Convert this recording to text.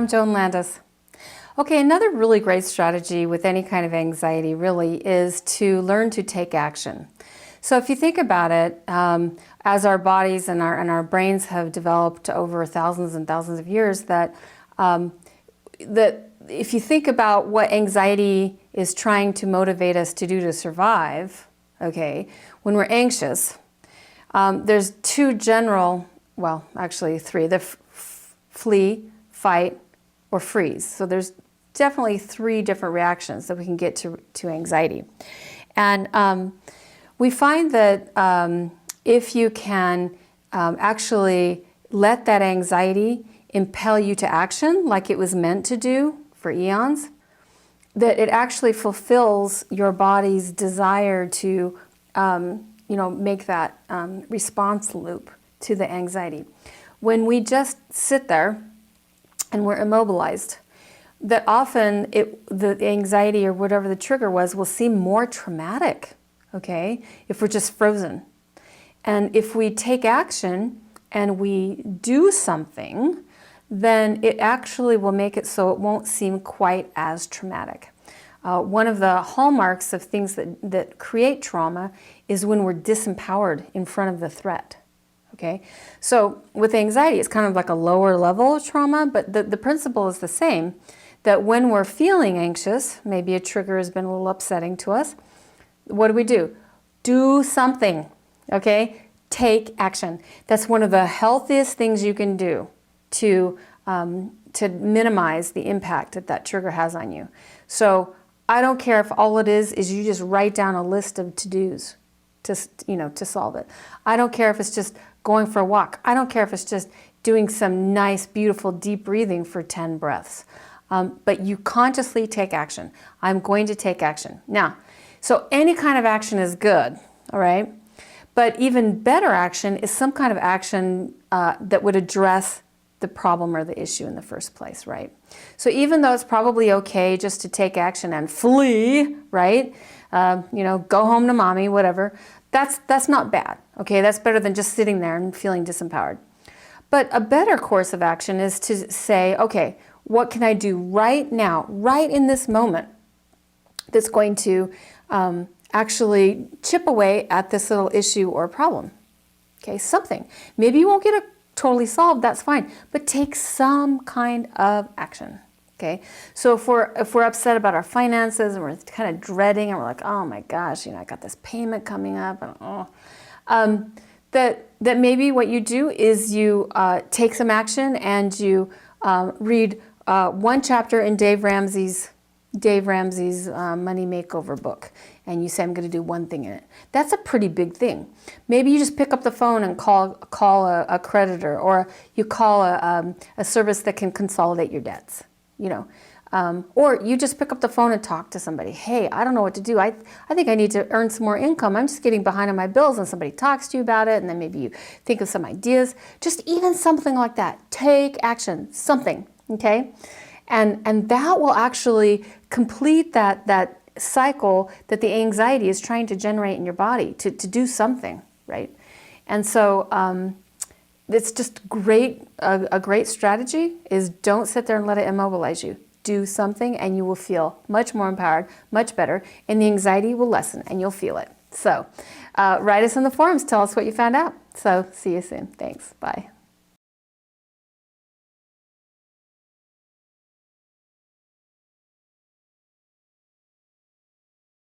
I'm Joan Landis. Okay, another really great strategy with any kind of anxiety really is to learn to take action. So if you think about it, as our bodies and our brains have developed over thousands and thousands of years, that if you think about what anxiety is trying to motivate us to do to survive, okay, when we're anxious, there's two general, well, actually three, the flee, fight, or freeze. So there's definitely three different reactions that we can get to anxiety. And we find that if you can actually let that anxiety impel you to action like it was meant to do for eons, that it actually fulfills your body's desire to make that response loop to the anxiety. When we just sit there and we're immobilized, that often the anxiety or whatever the trigger was will seem more traumatic, okay, if we're just frozen. And if we take action and we do something, then it actually will make it so it won't seem quite as traumatic. One of the hallmarks of things that create trauma is when we're disempowered in front of the threat. Okay, so with anxiety, it's kind of like a lower level of trauma, but the principle is the same, that when we're feeling anxious, maybe a trigger has been a little upsetting to us, what do? Do something, okay? Take action. That's one of the healthiest things you can do to minimize the impact that trigger has on you. So I don't care if all it is you just write down a list of to-dos to solve it. I don't care if it's just going for a walk. I don't care if it's just doing some nice, beautiful, deep breathing for 10 breaths. But you consciously take action. I'm going to take action. Now, so any kind of action is good, all right? But even better action is some kind of action that would address the problem or the issue in the first place, right? So even though it's probably okay just to take action and flee, right? Go home to mommy, whatever. That's not bad, okay? That's better than just sitting there and feeling disempowered. But a better course of action is to say, okay, what can I do right now, right in this moment, that's going to actually chip away at this little issue or problem? Okay, something. Maybe you won't get it totally solved, that's fine, but take some kind of action. Okay, so if we're upset about our finances and we're kind of dreading and we're like, oh my gosh, I got this payment coming up, and that maybe what you do is you take some action and you read one chapter in Dave Ramsey's Money Makeover book, and you say, I'm going to do one thing in it. That's a pretty big thing. Maybe you just pick up the phone and call a creditor, or you call a service that can consolidate your debts. Or you just pick up the phone and talk to somebody. Hey, I don't know what to do. I think I need to earn some more income. I'm just getting behind on my bills, and somebody talks to you about it, and then maybe you think of some ideas. Just even something like that. Take action, something, okay? And that will actually complete that cycle that the anxiety is trying to generate in your body to do something, right? And so it's just great. A great strategy is don't sit there and let it immobilize you. Do something and you will feel much more empowered, much better, and the anxiety will lessen and you'll feel it. So write us in the forums. Tell us what you found out. So see you soon. Thanks. Bye.